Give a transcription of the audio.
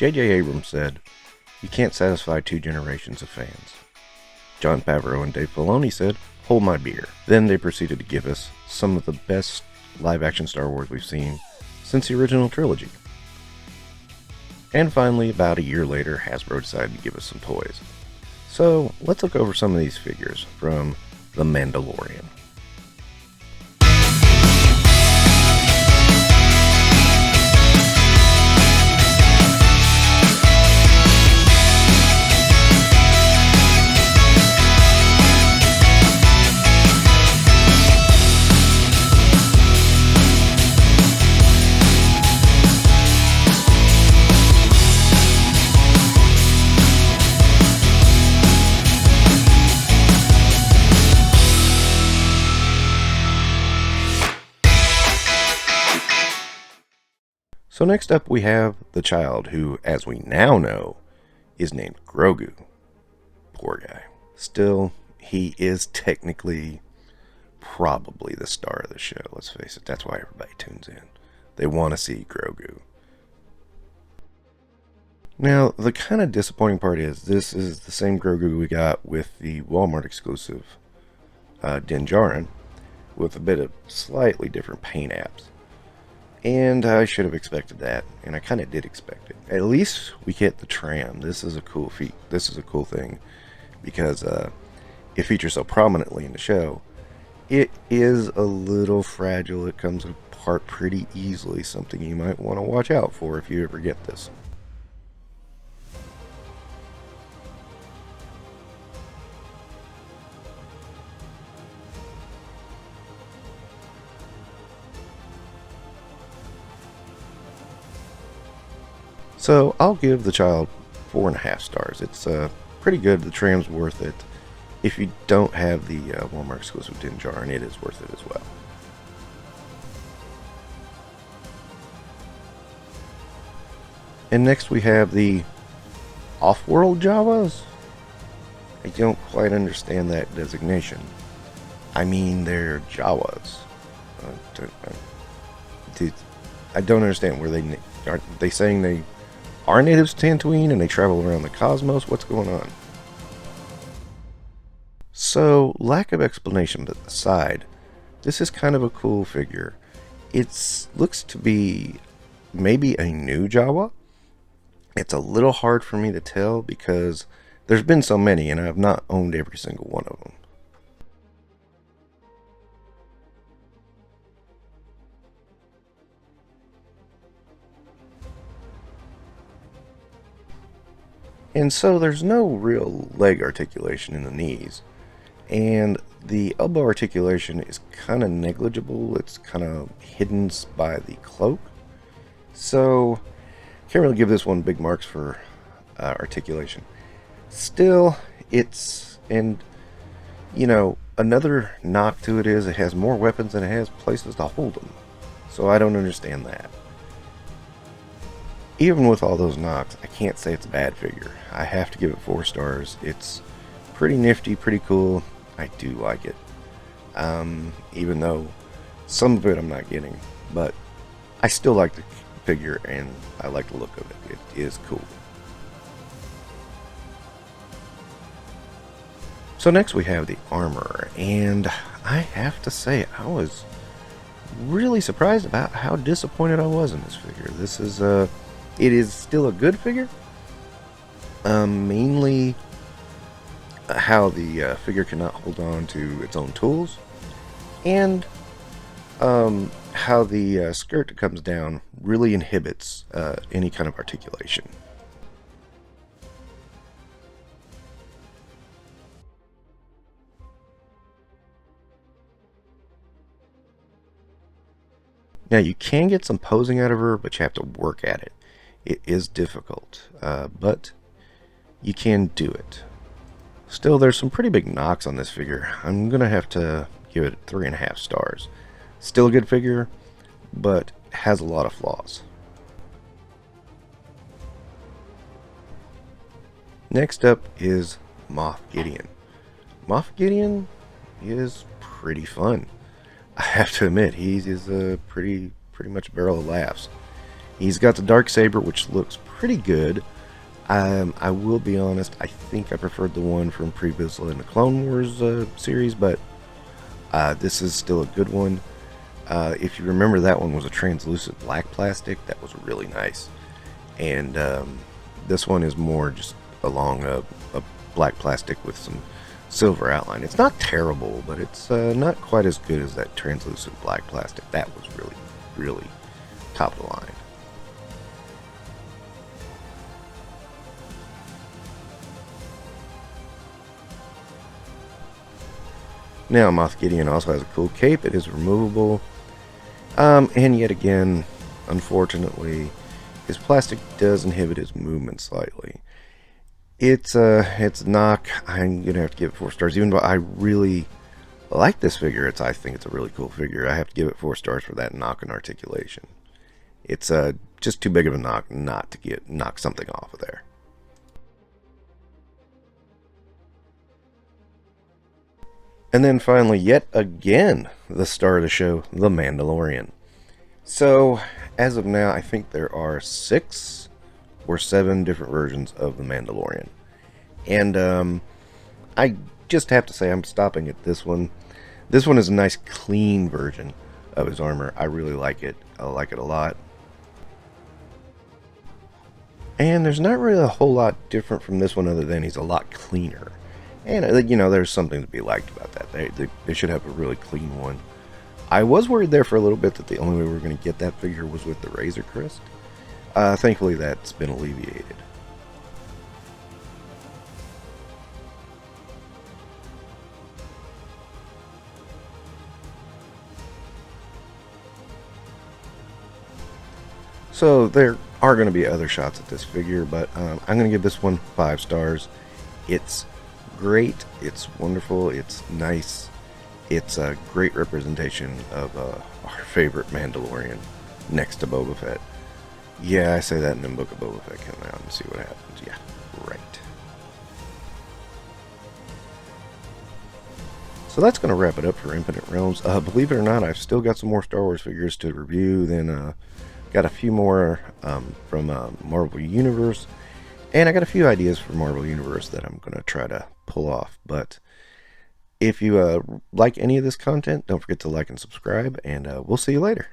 J.J. Abrams said, "You can't satisfy 2 generations of fans." Jon Favreau and Dave Filoni said, "Hold my beer." Then they proceeded to give us some of the best live-action Star Wars we've seen since the original trilogy. And finally, about a year later, Hasbro decided to give us some toys. So let's look over some of these figures from The Mandalorian. So next up we have the child who, as we now know, is named Grogu. Poor guy. Still, he is technically probably the star of the show, let's face it. That's why everybody tunes in. They want to see Grogu. Now, the kind of disappointing part is this is the same Grogu we got with the Walmart exclusive Din Djarin, with a bit of slightly different paint apps. And I should have expected that, and I kind of did expect it. At least we get the tram. This is a cool feat. This is a cool thing because it features so prominently in the show. It is a little fragile. It comes apart pretty easily. Something you might want to watch out for if you ever get this. So I'll give the child 4.5 stars. It's pretty good. The tram's worth it. If you don't have the Walmart exclusive Din Djarin, it is worth it as well. And next we have the Offworld Jabbas. I don't quite understand that designation. I mean, they're Jawas. I don't understand. Aren't they saying they are natives to Tatooine and they travel around the cosmos? What's going on? So, lack of explanation aside, this is kind of a cool figure. It looks to be maybe a new Jawa. It's a little hard for me to tell because there's been so many and I've not owned every single one of them. And so there's no real leg articulation in the knees. And the elbow articulation is kind of negligible. It's kind of hidden by the cloak. So, can't really give this one big marks for articulation. Still, another knock to it is it has more weapons than it has places to hold them. So I don't understand that. Even with all those knocks, I can't say it's a bad figure. I have to give it 4 stars. It's pretty nifty, pretty cool. I do like it. Even though some of it I'm not getting. But I still like the figure and I like the look of it. It is cool. So next we have the armor. And I have to say, I was really surprised about how disappointed I was in this figure. It is still a good figure. Mainly how the figure cannot hold on to its own tools. And how the skirt that comes down really inhibits any kind of articulation. Now you can get some posing out of her, but you have to work at it. It is difficult, but you can do it. Still, there's some pretty big knocks on this figure. I'm going to have to give it 3.5 stars. Still a good figure, but has a lot of flaws. Next up is Moff Gideon. Moff Gideon is pretty fun. I have to admit, he is a pretty much a barrel of laughs. He's got the Darksaber, which looks pretty good. I will be honest, I think I preferred the one from previously in the Clone Wars series, but this is still a good one. If you remember, that one was a translucent black plastic that was really nice. And this one is more just along a black plastic with some silver outline. It's not terrible, but it's not quite as good as that translucent black plastic. That was really, really top of the line. Now, Moff Gideon also has a cool cape. It is removable. And yet again, unfortunately, his plastic does inhibit his movement slightly. It's knock. I'm gonna have to give it 4 stars, even though I really like this figure. I think it's a really cool figure. I have to give it 4 stars for that knock and articulation. It's just too big of a knock not to knock something off of there. And then finally, yet again, the star of the show, The Mandalorian. So, as of now, I think there are 6 or 7 different versions of The Mandalorian. And I just have to say I'm stopping at this one. This one is a nice, clean version of his armor. I really like it. I like it a lot. And there's not really a whole lot different from this one other than he's a lot cleaner. And, you know, there's something to be liked about that. They should have a really clean one. I was worried there for a little bit that the only way we were going to get that figure was with the Razor Crest. Thankfully, that's been alleviated. So there are going to be other shots at this figure, but I'm going to give this one 5 stars. It's great, it's wonderful, it's nice, it's a great representation of our favorite Mandalorian next to Boba Fett. Yeah, I say that in the Book of Boba Fett coming out and see what happens. Yeah, right. So that's going to wrap it up for Infinite Realms. Believe it or not, I've still got some more Star Wars figures to review. Then got a few more from Marvel Universe. And I got a few ideas for Marvel Universe that I'm going to try to pull off. But if you like any of this content, don't forget to like and subscribe. And we'll see you later.